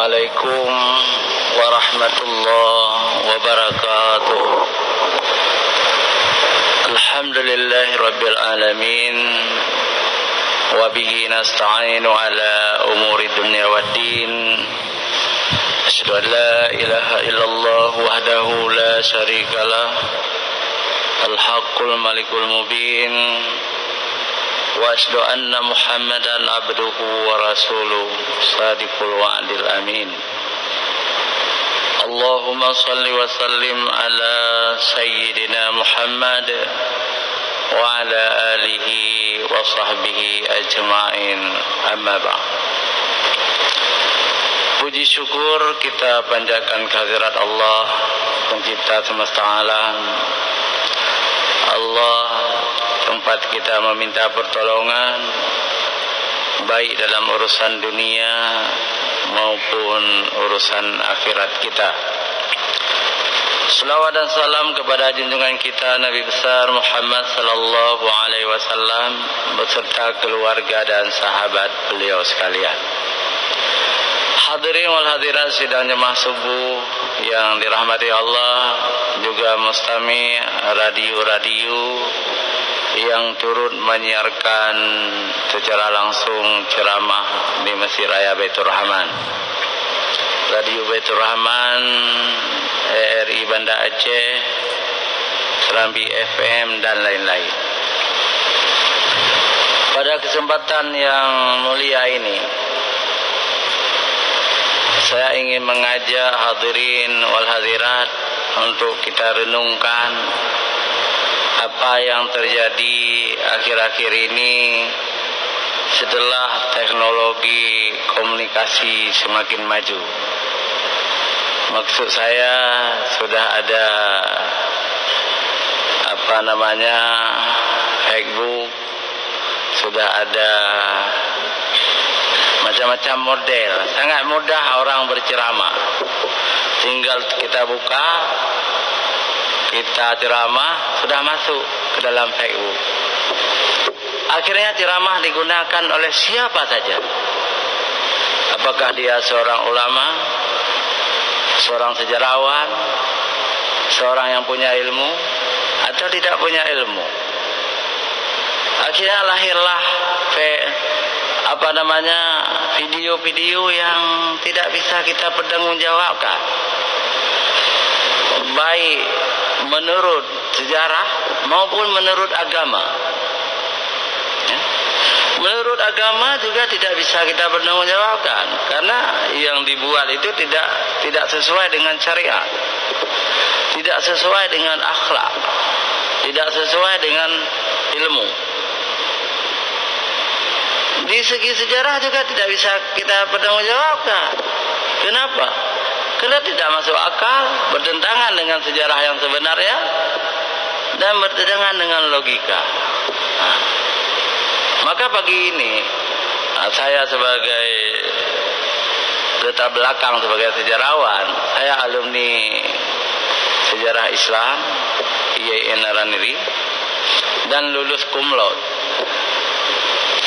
Assalamualaikum warahmatullahi wabarakatuh. Alhamdulillahi rabbil alamin. Wa bihi nasta'inu ala umuri dunya waddin. Asyhadu an la ilaha illallah wahdahu la syarikalah. Al-haqqul malikul mubin. Wa asyhadu anna Muhammadan abduhu wa rasuluh sadiqul wa'dil amin. Allahumma salli wa sallim ala sayyidina Muhammad wa ala alihi wa sahbihi ajma'in, amma ba'd. Puji syukur kita panjatkan kehadirat Allah, pencipta semesta alam. Allah tempat kita meminta pertolongan, baik dalam urusan dunia maupun urusan akhirat kita. Selawat dan salam kepada junjungan kita Nabi besar Muhammad sallallahu alaihi wasallam beserta keluarga dan sahabat beliau sekalian. Hadirin wal hadirat sidang jemaah subuh yang dirahmati Allah, juga mustami radio-radio yang turut menyiarkan secara langsung ceramah di Masjid Raya Baitur Rahman, Radio Baitur Rahman, RRI Banda Aceh, Serambi FM dan lain-lain. Pada kesempatan yang mulia ini, saya ingin mengajak hadirin wal hadirat untuk kita renungkan apa yang terjadi akhir-akhir ini setelah teknologi komunikasi semakin maju. Maksud saya sudah ada Facebook, sudah ada macam-macam model. Sangat mudah orang berceramah. Tinggal kita buka, kita ceramah, sudah masuk ke dalam Facebook. Akhirnya ceramah digunakan oleh siapa saja. Apakah dia seorang ulama, seorang sejarawan, seorang yang punya ilmu, atau tidak punya ilmu. Akhirnya lahirlah video-video yang tidak bisa kita pertanggungjawabkan, baik menurut sejarah maupun menurut agama. Menurut agama juga tidak bisa kita pertanggungjawabkan, karena yang dibuat itu tidak sesuai dengan syariat, tidak sesuai dengan akhlak, tidak sesuai dengan ilmu. Di segi sejarah juga tidak bisa kita pertanggungjawabkan. Kenapa? Karena tidak masuk akal, bertentangan dengan sejarah yang sebenarnya, dan bertentangan dengan logika. Maka pagi ini saya sebagai latar belakang sebagai sejarawan, saya alumni sejarah Islam IAIN Naraniri dan lulus cum laude.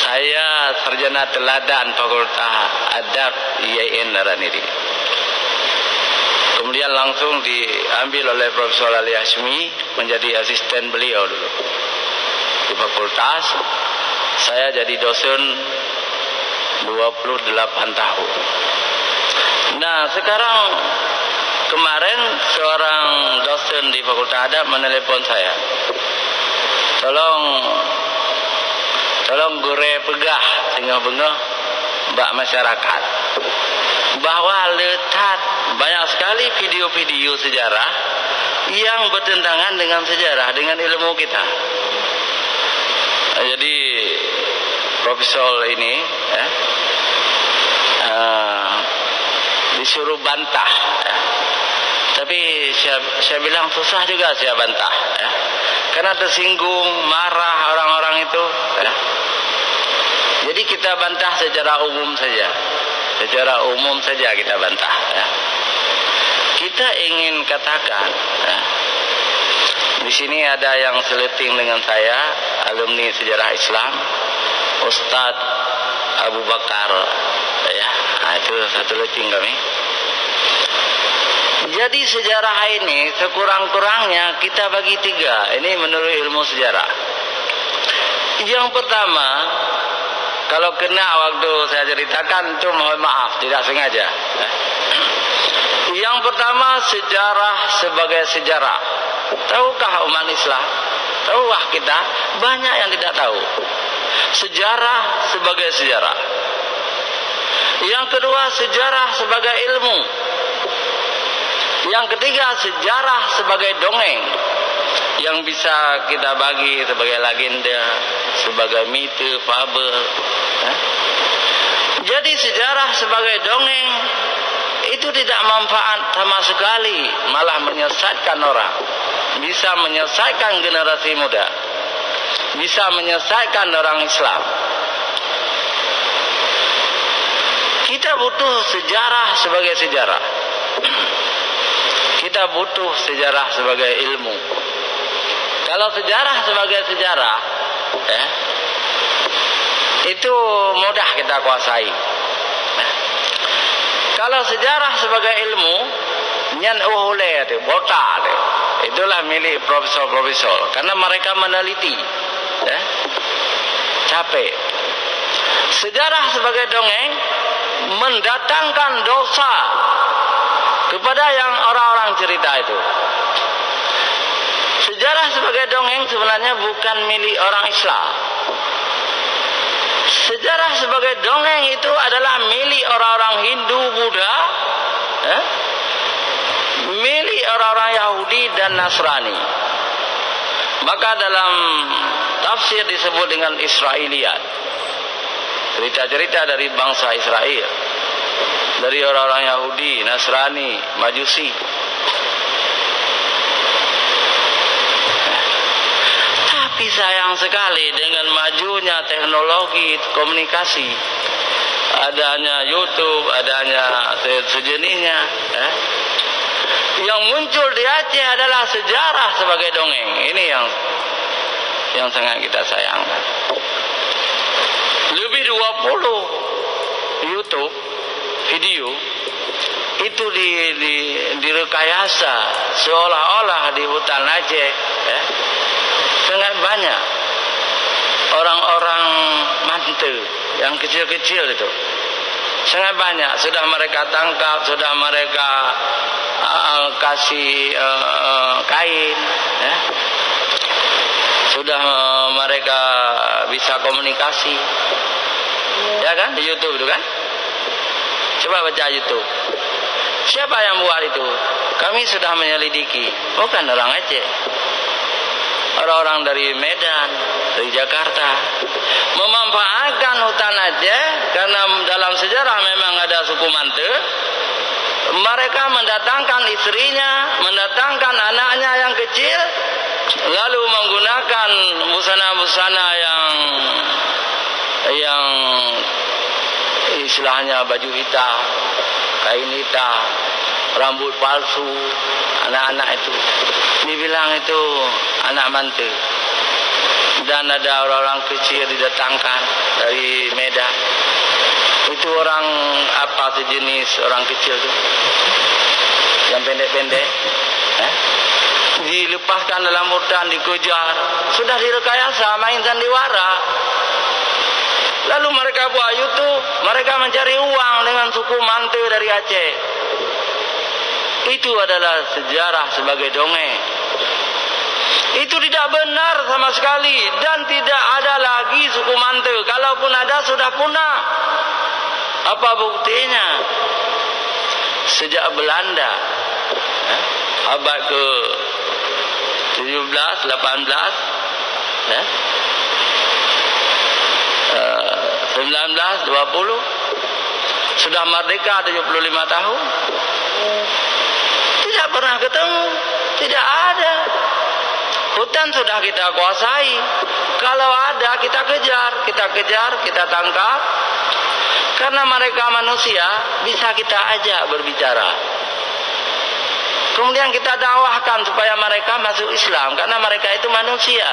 Saya sarjana teladan Fakultas Adab IAIN Naraniri. Kemudian langsung diambil oleh Profesor Ali Hashmi menjadi asisten beliau dulu di fakultas. Saya jadi dosen 28 tahun. Nah, sekarang kemarin seorang dosen di Fakultas Adab menelepon saya. Tolong gure pegah tengah-tengah bak masyarakat bahwa letak banyak sekali video-video sejarah yang bertentangan dengan sejarah, dengan ilmu kita. Jadi profesor ini disuruh bantah, tapi saya bilang susah juga saya bantah, karena tersinggung, marah orang-orang itu. Jadi kita bantah secara umum saja, kita bantah. Kita ingin katakan, di sini ada yang seleting dengan saya, alumni sejarah Islam, Ustadz Abu Bakar, itu satu leting kami. Jadi sejarah ini sekurang-kurangnya kita bagi 3. Ini menurut ilmu sejarah. Yang pertama, kalau kena waktu saya ceritakan itu mohon maaf, tidak sengaja. Yang pertama, sejarah sebagai sejarah. Tahukah umat Islam? Tahukah kita? Banyak yang tidak tahu. Sejarah sebagai sejarah. Yang kedua, sejarah sebagai ilmu. Yang ketiga, sejarah sebagai dongeng yang bisa kita bagi sebagai legenda, sebagai mite, fabel. Jadi sejarah sebagai dongeng itu tidak manfaat sama sekali, malah menyesatkan orang. Bisa menyesatkan generasi muda, bisa menyesatkan orang Islam. Kita butuh sejarah sebagai sejarah. Kita butuh sejarah sebagai ilmu. Kalau sejarah sebagai sejarah, itu mudah kita kuasai. Kalau sejarah sebagai ilmu, nyan uhule itu, bota itu. Itulah milik profesor-profesor, karena mereka meneliti, capek. Sejarah sebagai dongeng mendatangkan dosa kepada yang orang-orang cerita itu. Sejarah sebagai dongeng sebenarnya bukan milik orang Islam. Sejarah sebagai dongeng itu adalah milik orang-orang Hindu, Buddha, milik orang-orang Yahudi dan Nasrani. Maka dalam tafsir disebut dengan Israiliyat, cerita-cerita dari bangsa Israel, dari orang-orang Yahudi, Nasrani, Majusi. Tapi sayang sekali dengan majunya teknologi komunikasi, adanya YouTube, adanya sejenisnya, yang muncul di Aceh adalah sejarah sebagai dongeng. Ini yang sangat kita sayangkan. Lebih 20 YouTube video itu direkayasa seolah-olah di hutan Aceh, sangat banyak orang-orang mantu yang kecil-kecil itu, sangat banyak. Sudah mereka tangkap, sudah mereka kasih kain, sudah mereka bisa komunikasi, ya kan, di YouTube itu kan. Coba baca YouTube. Siapa yang buat itu? Kami sudah menyelidiki. Bukan orang Aceh. Orang-orang dari Medan, dari Jakarta. Memanfaatkan hutan Aceh, karena dalam sejarah memang ada suku Mante. Mereka mendatangkan istrinya, mendatangkan anaknya yang kecil, lalu menggunakan busana-busana yang istilahnya baju hitam, kain hitam, rambut palsu, anak-anak itu dibilang itu anak mantu. Dan ada orang-orang kecil didatangkan dari Medan. Itu orang apa sejenis orang kecil itu, yang pendek-pendek, dilepaskan dalam hutan, dikejar, sudah direkayasa, main sandiwara. Lalu mereka buat YouTube, mereka mencari uang dengan suku Mante dari Aceh. Itu adalah sejarah sebagai dongeng. Itu tidak benar sama sekali, dan tidak ada lagi suku Mante. Kalaupun ada, sudah punah. Apa buktinya? Sejak Belanda, abad ke 17, 18, 19, 20, sudah merdeka 75 tahun, tidak pernah ketemu, tidak ada. Hutan sudah kita kuasai. Kalau ada, kita kejar, kita tangkap. Karena mereka manusia, bisa kita ajak berbicara. Kemudian kita dakwahkan supaya mereka masuk Islam, karena mereka itu manusia.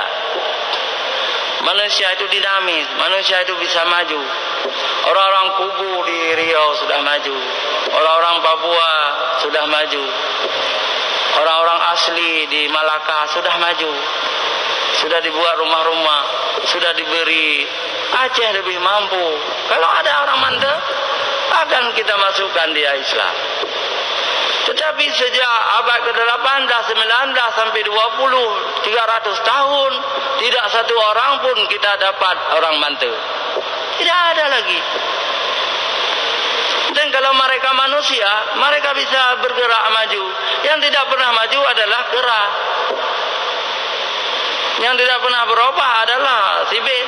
Manusia itu dinamis, manusia itu bisa maju. Orang-orang Kubu di Riau sudah maju, orang-orang Papua sudah maju. Orang-orang asli di Malaka sudah maju. Sudah dibuat rumah-rumah, sudah diberi. Aceh lebih mampu. Kalau ada orang Mante, akan kita masukkan dia Islam. Tetapi sejak abad ke-18, 19 sampai 20, 300 tahun, tidak satu orang pun kita dapat orang Mante. Tidak ada lagi. Dan kalau mereka manusia, mereka bisa bergerak maju. Yang tidak pernah maju adalah kera. Yang tidak pernah berubah adalah sibit.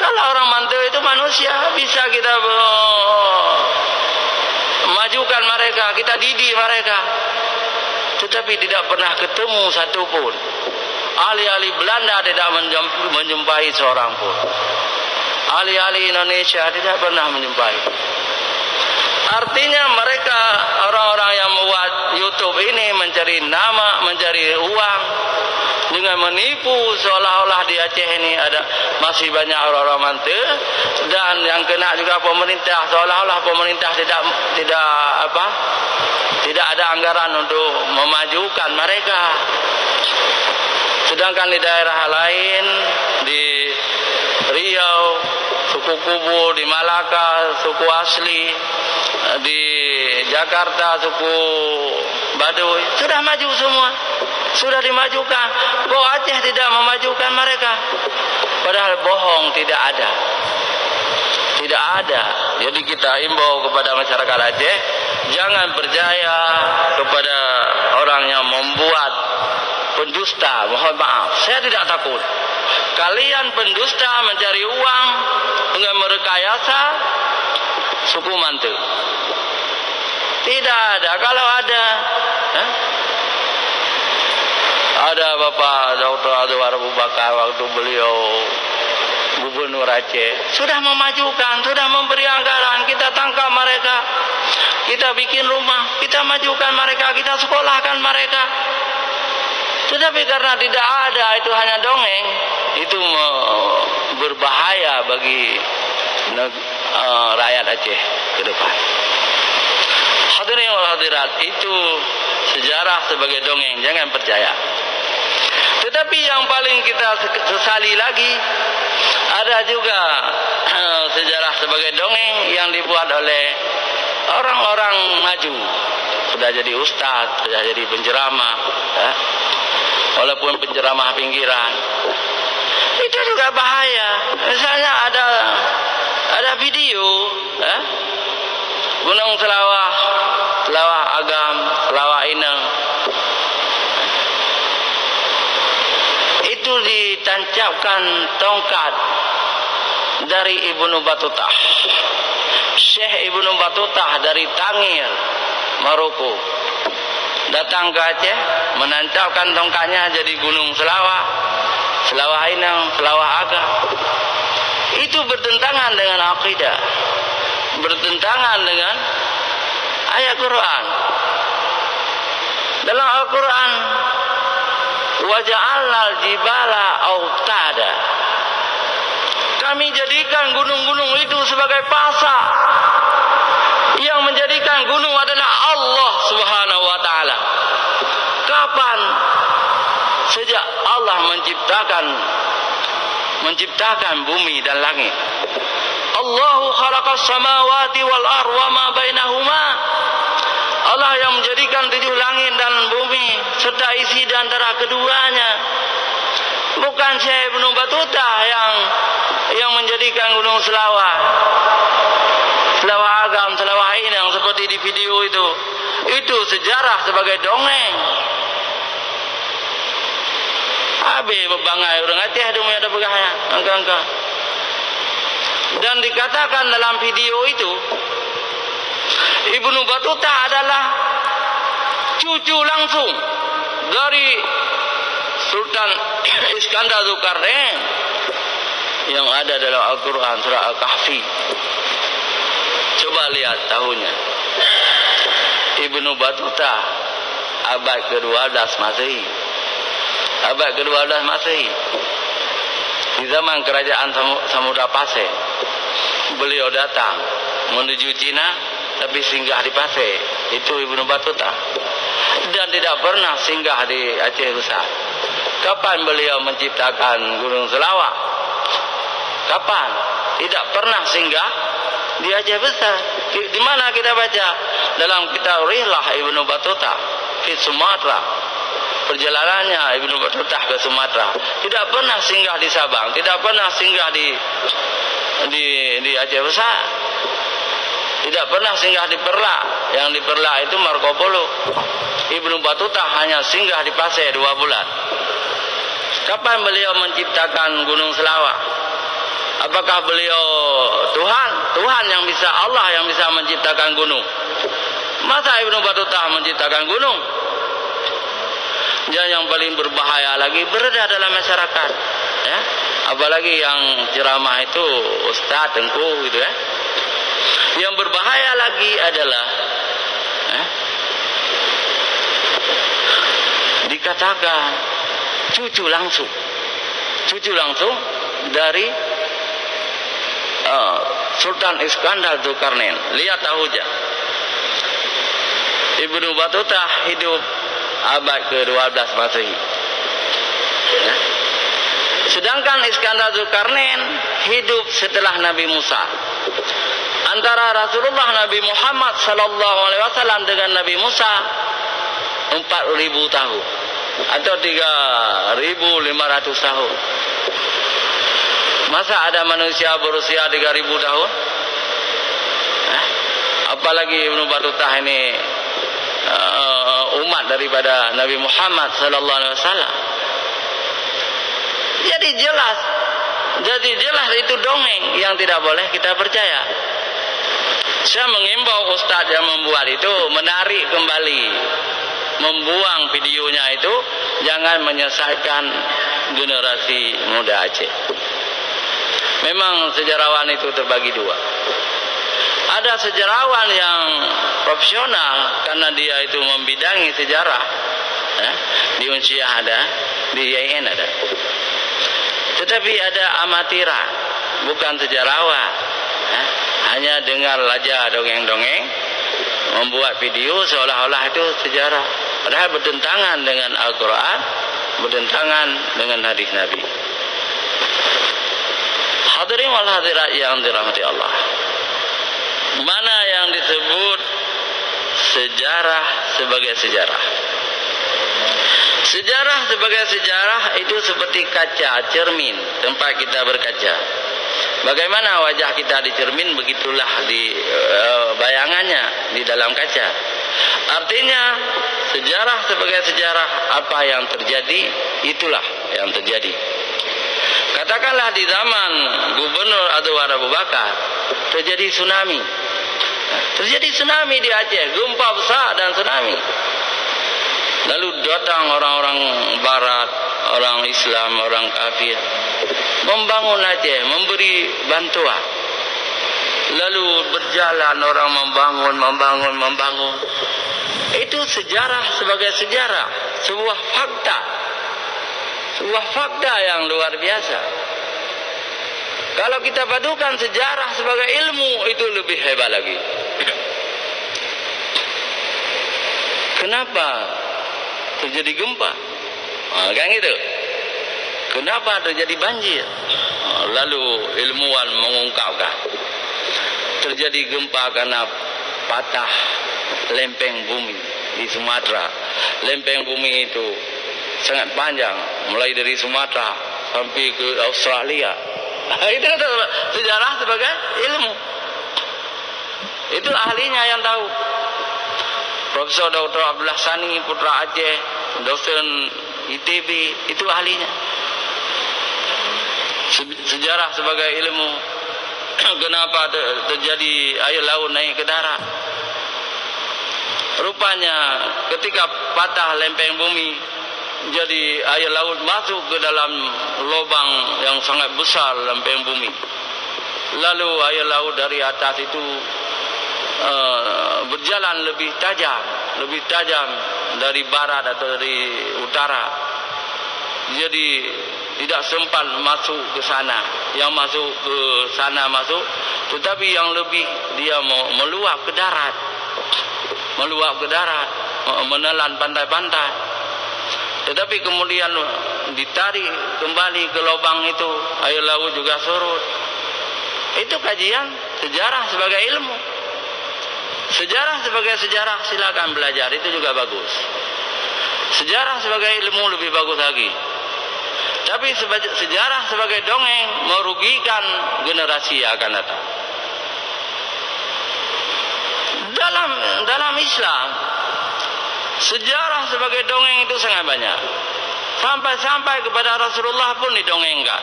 Kalau orang Mante itu manusia, bisa kita majukan mereka, kita didik mereka. Tetapi tidak pernah ketemu satupun. Ahli-ahli Belanda tidak menjumpai seorang pun. Ahli-ahli Indonesia tidak pernah menjumpai. Artinya mereka, orang-orang yang membuat YouTube ini mencari nama, mencari uang dengan menipu seolah-olah di Aceh ini masih banyak orang-orang Mante, dan yang kena juga pemerintah, seolah-olah pemerintah tidak ada anggaran untuk memajukan mereka. Sedangkan di daerah lain, di Riau, suku Kubu, di Malaka, suku asli, di Jakarta, suku Baduy, sudah maju semua. Sudah dimajukan. Kok Aceh tidak memajukan mereka? Padahal bohong, tidak ada. Tidak ada. Jadi kita imbau kepada masyarakat Aceh, jangan percaya kepada orang yang membuat pendusta. Mohon maaf, saya tidak takut. Kalian pendusta mencari uang dengan merekayasa suku Mante. Tidak ada. Kalau ada, ada Bapak Dr. Anwar Abu Bakar waktu beliau Gubernur Aceh, sudah memajukan, sudah memberi anggaran, kita tangkap mereka, kita bikin rumah, kita majukan mereka, kita sekolahkan mereka. Tetapi karena tidak ada, itu hanya dongeng, itu berbahaya bagi rakyat Aceh ke depan. Hadirin wal hadirat, itu sejarah sebagai dongeng, jangan percaya. Tetapi yang paling kita sesali lagi, ada juga sejarah sebagai dongeng yang dibuat oleh orang-orang maju. Sudah jadi ustaz, sudah jadi penceramah, walaupun penceramah pinggiran. Itu juga bahaya. Misalnya ada video, Gunung Selawah Agam, Selawah Ineng. Itu ditancapkan tongkat dari Ibnu Battuta. Syekh Ibnu Battuta dari Tangir, Maroko, datang ke Aceh, menancapkan tongkatnya jadi Gunung Selawah, Selawah Ineng, Selawah Agam. Itu bertentangan dengan akidah, bertentangan dengan ayat Quran. Dalam Al-Quran, waja'alnal jibala autada, kami jadikan gunung-gunung itu sebagai pasak. Yang menjadikan gunung adalah Allah Subhanahu wa ta'ala. Kapan? Sejak Allah menciptakan bumi dan langit. Allahu khalaqas samawati wal ardh wa ma bainahuma. Allah yang menjadikan 7 langit dan bumi serta isi di antara keduanya. Bukan Syekh Ibnu Battuta yang menjadikan Gunung Selawah, Selawah Agam, Selawah Ineng seperti di video itu. Itu sejarah sebagai dongeng. Habis berbangai orang Aceh demi ada begahnya, angka-angka. Dan dikatakan dalam video itu, Ibnu Battuta adalah cucu langsung dari Sultan Iskandar Zulkarnain yang ada dalam Al-Quran surah Al-Kahfi. Coba lihat tahunnya. Ibnu Battuta abad ke-12 Masehi. Abad ke-12 Masehi. Di zaman kerajaan Samudra Pasir, beliau datang menuju Cina, tapi singgah di Pasir. Itu Ibnu Battuta. Dan tidak pernah singgah di Aceh Besar. Kapan beliau menciptakan Gunung Selawak? Kapan? Tidak pernah singgah di Aceh Besar. Di mana kita baca? Dalam kitab Rihlah Ibnu Battuta di Sumatera. Perjalanannya Ibnu Battuta ke Sumatera. Tidak pernah singgah di Sabang, tidak pernah singgah di Aceh Besar. Tidak pernah singgah di Perla. Yang di Perla itu Marco Polo. Ibnu Battuta hanya singgah di Pasir 2 bulan. Kapan beliau menciptakan Gunung Selawak? Apakah beliau Tuhan? Tuhan yang bisa, Allah yang bisa menciptakan gunung. Masa Ibnu Battuta menciptakan gunung? Dan yang paling berbahaya lagi beredar dalam masyarakat, ya. Apalagi yang ceramah itu ustaz tengku gitu, ya. Yang berbahaya lagi adalah dikatakan cucu langsung dari Sultan Iskandar Dzulkarnain. Lihat Tahuja. Ibnu Battuta hidup abad ke-12 Masehi. Ya. Sedangkan Iskandar Dzulkarnain hidup setelah Nabi Musa. Antara Rasulullah Nabi Muhammad sallallahu alaihi wasallam dengan Nabi Musa 4.000 tahun atau 3.500 tahun. Masa ada manusia berusia 3.000 tahun? Apalagi Ibnu Battuta ini umat daripada Nabi Muhammad sallallahu alaihi wasallam. Jadi jelas itu dongeng yang tidak boleh kita percaya. Saya mengimbau ustaz yang membuat itu menarik kembali, membuang videonya itu, jangan menyesatkan generasi muda Aceh. Memang sejarawan itu terbagi dua. Ada sejarawan yang profesional karena dia itu membidangi sejarah, ya, di Unsyah ada, di IAIN ada. Tetapi ada amatiran, bukan sejarawan, ya, hanya dengar aja dongeng-dongeng, membuat video seolah-olah itu sejarah, padahal bertentangan dengan Al-Quran, bertentangan dengan hadis Nabi. Hadirin wal hadirat yang dirahmati Allah. Mana yang disebut sejarah sebagai sejarah? Sejarah sebagai sejarah itu seperti kaca, cermin, tempat kita berkaca. Bagaimana wajah kita di cermin, begitulah di bayangannya di dalam kaca. Artinya sejarah sebagai sejarah, apa yang terjadi itulah yang terjadi. Katakanlah di zaman Gubernur Anwar Abu Bakar terjadi tsunami. Terjadi tsunami di Aceh, gempa besar dan tsunami. Lalu datang orang-orang barat, orang Islam, orang kafir, membangun Aceh, memberi bantuan. Lalu berjalan orang membangun. Itu sejarah sebagai sejarah, sebuah fakta. Sebuah fakta yang luar biasa. Kalau kita padukan sejarah sebagai ilmu, itu lebih hebat lagi. Kenapa terjadi gempa? Kan gitu. Kenapa terjadi banjir? Lalu ilmuwan mengungkapkan terjadi gempa karena patah lempeng bumi di Sumatera. Lempeng bumi itu sangat panjang, mulai dari Sumatera sampai ke Australia. Itu sejarah sebagai ilmu. Itu ahlinya yang tahu. Profesor Dr. Abdullah Sani, putra Aceh, dosen ITB, itu ahlinya. Sejarah sebagai ilmu. Kenapa terjadi air laut naik ke darat? Rupanya ketika patah lempeng bumi, jadi air laut masuk ke dalam lubang yang sangat besar lempeng bumi. Lalu air laut dari atas itu berjalan lebih tajam dari barat atau dari utara. Jadi tidak sempat masuk ke sana. Yang masuk ke sana masuk, tetapi yang lebih dia meluap ke darat. Meluap ke darat, menelan pantai-pantai. Tetapi kemudian ditarik kembali ke lubang itu, air laut juga surut. Itu kajian sejarah sebagai ilmu. Sejarah sebagai sejarah silakan belajar, itu juga bagus. Sejarah sebagai ilmu lebih bagus lagi. Tapi sejarah sebagai dongeng merugikan generasi yang akan datang. Dalam Islam, sejarah sebagai dongeng itu sangat banyak. Sampai kepada Rasulullah pun didongengkan.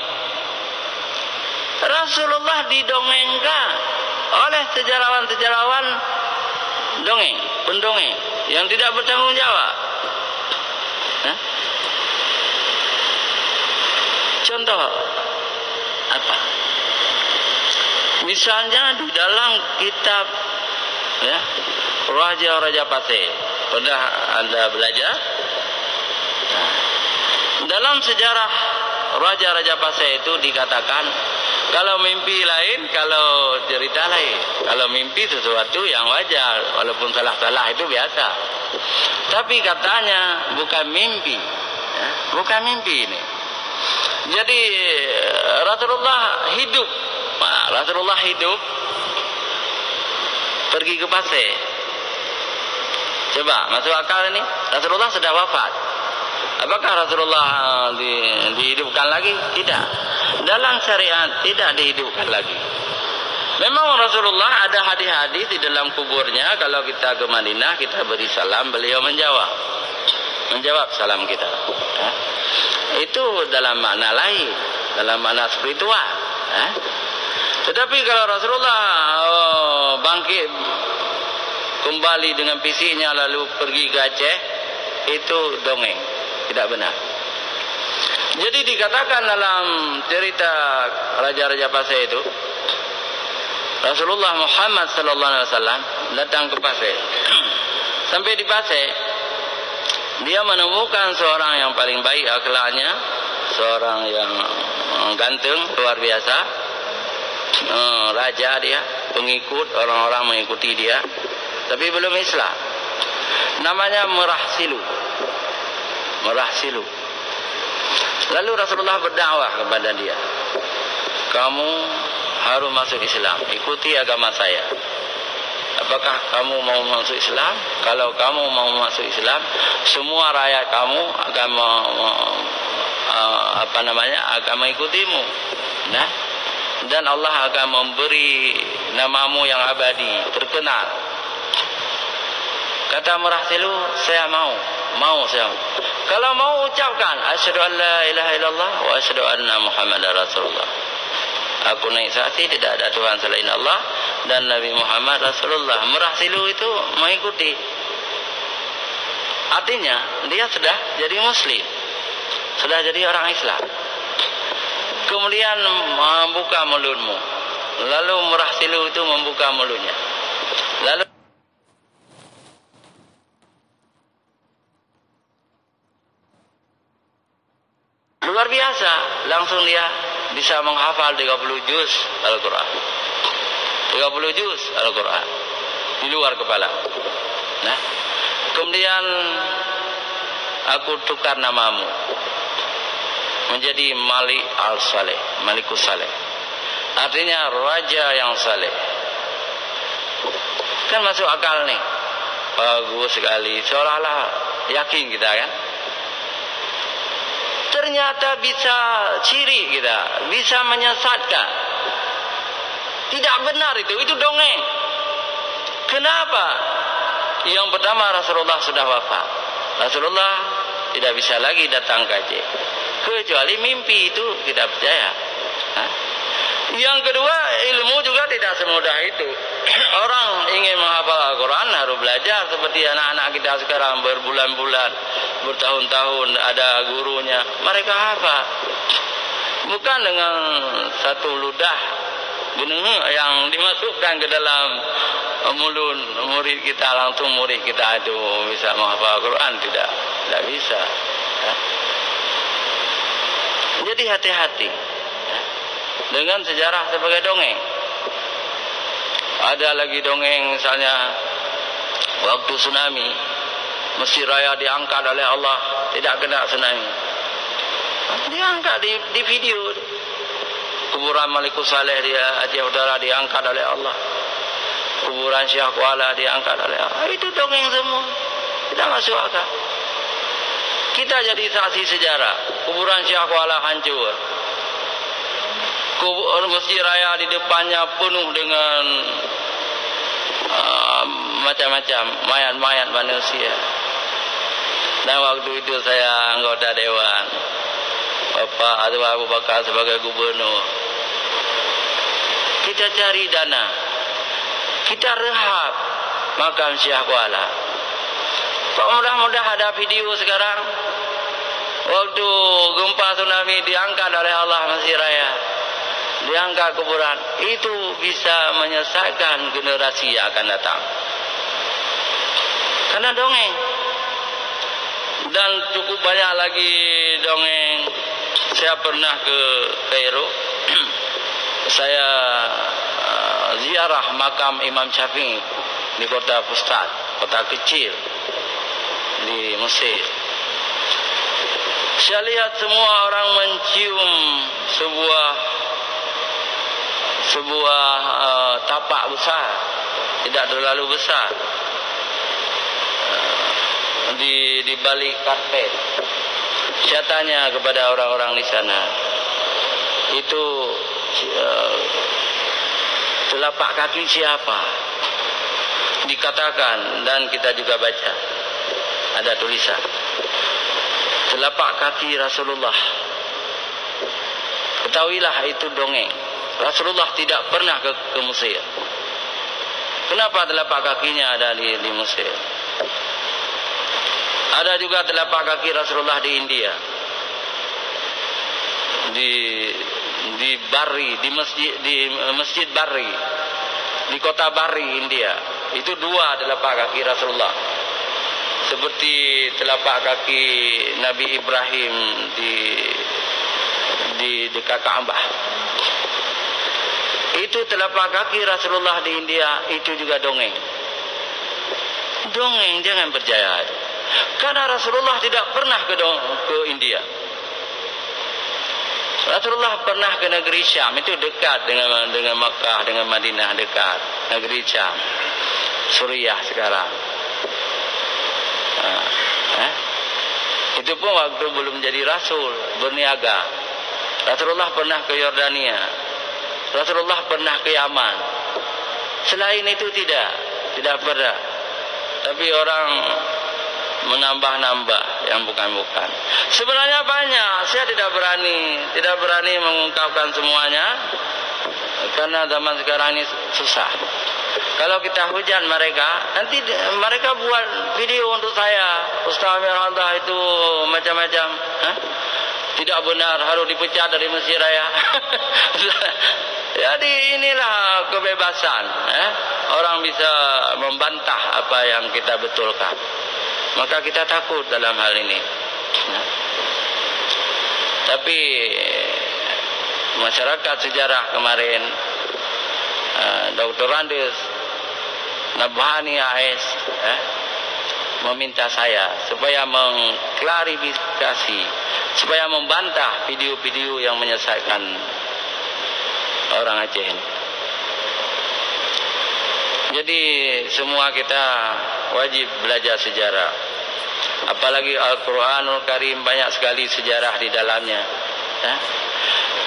Rasulullah didongengkan oleh sejarawan-sejarawan dongeng, pendongeng yang tidak bertanggung jawab. Contoh apa? Misalnya di dalam kitab Raja-Raja Pasir, pernah Anda belajar? Dalam sejarah Raja-Raja Pasir itu dikatakan, kalau mimpi lain, kalau cerita lain. Kalau mimpi sesuatu yang wajar, walaupun salah-salah itu biasa. Tapi katanya bukan mimpi, bukan mimpi ini. Jadi Rasulullah hidup, pergi ke pasir. Coba masuk akal ini? Rasulullah sudah wafat. Apakah Rasulullah dihidupkan lagi? Tidak. Dalam syariat tidak dihidupkan lagi. Memang Rasulullah ada hadis-hadis di dalam kuburnya. Kalau kita ke Madinah, kita beri salam, beliau menjawab salam kita. Itu dalam makna lain, dalam makna spiritual. Tetapi kalau Rasulullah bangkit kembali dengan fisiknya lalu pergi ke Aceh, itu dongeng, tidak benar. Jadi dikatakan dalam cerita Raja-Raja Pasir itu, Rasulullah Muhammad sallallahu alaihi wasallam datang ke pasir. Sampai di pasir, dia menemukan seorang yang paling baik akhlaknya, seorang yang ganteng luar biasa, raja dia, pengikut, orang-orang mengikuti dia, tapi belum Islam. Namanya Murahsilu. Lalu Rasulullah berdakwah kepada dia, kamu harus masuk Islam, ikuti agama saya. Apakah kamu mau masuk Islam? Kalau kamu mau masuk Islam, semua rakyat kamu akan akan mengikutimu. Dan Allah akan memberi namamu yang abadi, terkenal. Kata Murahsilu, saya mau. Kalau mau ucapkan asyhadu an la ilaha illallah wa asyhadu anna Muhammadar Rasulullah. Aku naik saksi tidak ada Tuhan selain Allah dan Nabi Muhammad Rasulullah. Murahsilu itu mengikuti. Artinya dia sudah jadi muslim, sudah jadi orang Islam. Kemudian membuka mulutmu. Lalu Murahsilu itu membuka mulutnya. Lalu luar biasa, langsung dia bisa menghafal 30 juz Al-Quran. 30 juz Al-Quran di luar kepala. Kemudian aku tukar namamu menjadi Malik Al-Saleh, Malikus Saleh. Artinya raja yang saleh. Kan masuk akal nih. Bagus sekali, seolah-olah yakin kita kan. Ternyata bisa ciri kita, bisa menyesatkan. Tidak benar itu dongeng. Kenapa? Yang pertama, Rasulullah sudah wafat. Rasulullah tidak bisa lagi datang ke Aceh. Kecuali mimpi itu kita percaya. Yang kedua, ilmu juga tidak semudah itu. Orang ingin menghafal Al-Quran harus belajar seperti anak-anak kita sekarang berbulan-bulan, bertahun-tahun ada gurunya. Mereka hafal. Bukan dengan satu ludah yang dimasukkan ke dalam mulut murid kita, langsung murid kita itu bisa menghafal Al-Quran. Tidak bisa. Jadi hati-hati dengan sejarah sebagai dongeng. Ada lagi dongeng misalnya waktu tsunami, Mesir Raya diangkat oleh Allah, tidak kena tsunami. Diangkat di video. Kuburan Malikus Saleh di Aceh Utara diangkat oleh Allah. Kuburan Syekh Kuala diangkat oleh Allah. Itu dongeng semua. Tidak masuk akal. Kita jadi saksi sejarah. Kuburan Syekh Kuala hancur. Masjid Raya di depannya penuh dengan macam-macam mayat-mayat manusia. Dan waktu itu saya anggota dewan, Bapak Abu Bakar sebagai gubernur. Kita cari dana, kita rehab makam Syekh Kuala. Kok mudah-mudah ada video sekarang waktu gempa tsunami diangkat oleh Allah Masjid Raya, diangkat kuburan. Itu bisa menyesatkan generasi yang akan datang. Karena dongeng. Dan cukup banyak lagi dongeng. Saya pernah ke Kairo. Saya ziarah makam Imam Syafi'i di kota Fustat, kota kecil di Mesir. Saya lihat semua orang mencium sebuah tapak besar, tidak terlalu besar, di balik karpet. Saya tanya kepada orang-orang di sana, itu telapak kaki siapa? Dikatakan, dan kita juga baca, ada tulisan, telapak kaki Rasulullah. Ketahuilah itu dongeng. Rasulullah tidak pernah ke Mesir. Kenapa telapak kakinya ada di Mesir? Ada juga telapak kaki Rasulullah di India. Di Bari, di masjid Bari, di kota Bari, India. Itu dua telapak kaki Rasulullah. Seperti telapak kaki Nabi Ibrahim di dekat Ka'bah. Itu telapak kaki Rasulullah di India, itu juga dongeng. Dongeng, jangan percaya. Karena Rasulullah tidak pernah ke India. Rasulullah pernah ke negeri Syam, itu dekat dengan Makkah, dengan Madinah, dekat negeri Syam, Suriah sekarang. Itu pun waktu belum jadi Rasul, berniaga. Rasulullah pernah ke Yordania, Rasulullah pernah ke Yaman. Selain itu tidak pernah. Tapi orang menambah-nambah yang bukan-bukan. Sebenarnya banyak. Saya tidak berani mengungkapkan semuanya, karena zaman sekarang ini susah. Kalau kita hujan mereka, nanti mereka buat video untuk saya. Ustaz Amir Hamzah itu macam-macam. Tidak benar, harus dipecat dari Mesir Raya. Jadi inilah kebebasan. Orang bisa membantah apa yang kita betulkan. Maka kita takut dalam hal ini. Tapi masyarakat sejarah kemarin, Dr. Randus Nabhani AS meminta saya supaya mengklarifikasi, supaya membantah video-video yang menyesatkan orang Aceh ini. Jadi semua kita wajib belajar sejarah. Apalagi Al-Quranul Karim, banyak sekali sejarah di dalamnya.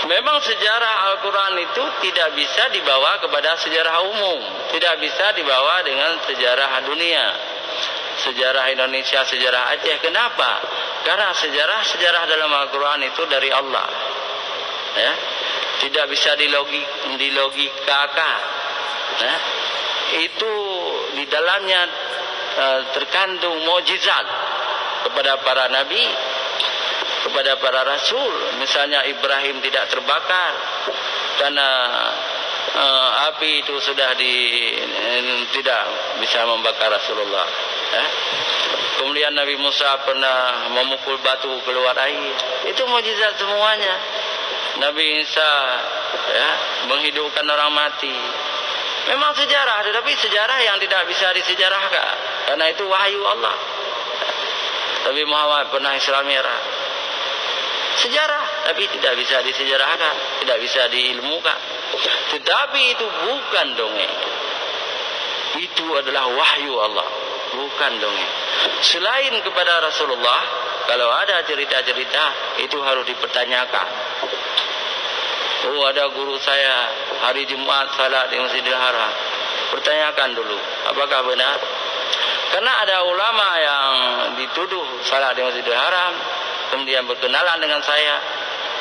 Memang sejarah Al-Quran itu tidak bisa dibawa kepada sejarah umum, tidak bisa dibawa dengan sejarah dunia, sejarah Indonesia, sejarah Aceh. Kenapa? Karena sejarah dalam Al-Quran itu dari Allah. Tidak bisa dilogikakan. Itu di dalamnya terkandung mukjizat kepada para nabi, kepada para rasul. Misalnya Ibrahim tidak terbakar karena api itu sudah tidak bisa membakar Rasulullah. Kemudian Nabi Musa pernah memukul batu keluar air. Itu mukjizat semuanya. Nabi Isa menghidupkan orang mati. Memang sejarah, tetapi sejarah yang tidak bisa disejarahkan, karena itu wahyu Allah. Nabi Muhammad pernah Isra Mi'raj. Sejarah, tapi tidak bisa disejarahkan, tidak bisa diilmukan. Tetapi itu bukan dongeng. Itu adalah wahyu Allah, bukan dongeng. Selain kepada Rasulullah, kalau ada cerita-cerita itu harus dipertanyakan. Oh, ada guru saya hari Jumat salat di Masjidil Haram. Pertanyakan dulu, apakah benar? Karena ada ulama yang dituduh salat di Masjidil Haram, kemudian berkenalan dengan saya.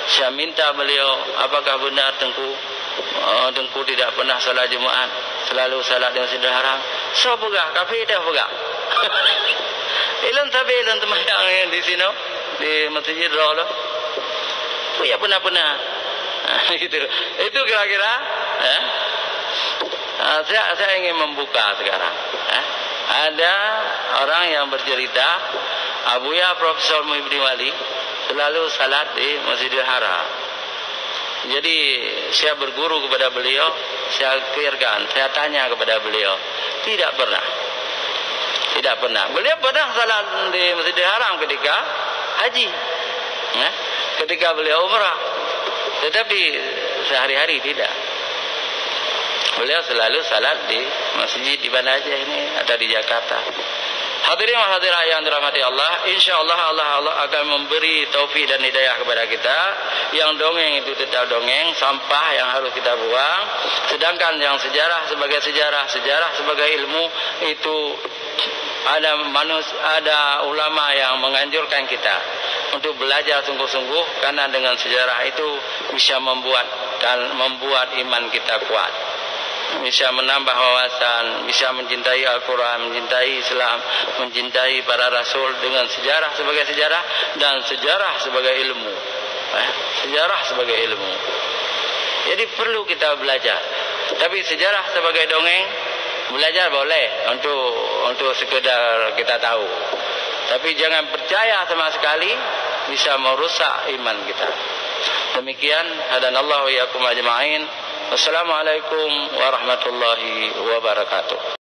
Saya minta beliau, apakah benar Tengku tidak pernah salat Jumat, selalu salat di Masjidil Haram. So pegah, kafir dah pegah. Ilan tapi ilan temayang yang di sini di Masjid Rolo. Oh ya benar-benar. Gitu. Itu kira-kira saya ingin membuka sekarang. Ada orang yang bercerita Abuya Profesor Muhyiddin Wali selalu salat di Masjidil Haram. Jadi saya berguru kepada beliau, saya clearkan, saya tanya kepada beliau, tidak pernah. Tidak pernah. Beliau pernah salat di Masjidil Haram ketika haji, ketika beliau umrah. Tetapi sehari-hari tidak. Beliau selalu salat di masjid di mana aja ini, ada di Jakarta. Hadirin wa hadirat yang dirahmati Allah, insyaallah Allah akan memberi taufik dan hidayah kepada kita. Yang dongeng itu tetap dongeng, sampah yang harus kita buang. Sedangkan yang sejarah sebagai sejarah sebagai ilmu itu ada ulama yang menganjurkan kita untuk belajar sungguh-sungguh, karena dengan sejarah itu bisa membuat iman kita kuat, bisa menambah wawasan, bisa mencintai Al-Quran, mencintai Islam, mencintai para Rasul dengan sejarah sebagai sejarah dan sejarah sebagai ilmu. Sejarah sebagai ilmu. Jadi perlu kita belajar. Tapi sejarah sebagai dongeng, belajar boleh untuk sekedar kita tahu. Tapi jangan percaya sama sekali, bisa merusak iman kita. Demikian, hadanallahu iyyakum ajma'in. Wassalamualaikum warahmatullahi wabarakatuh.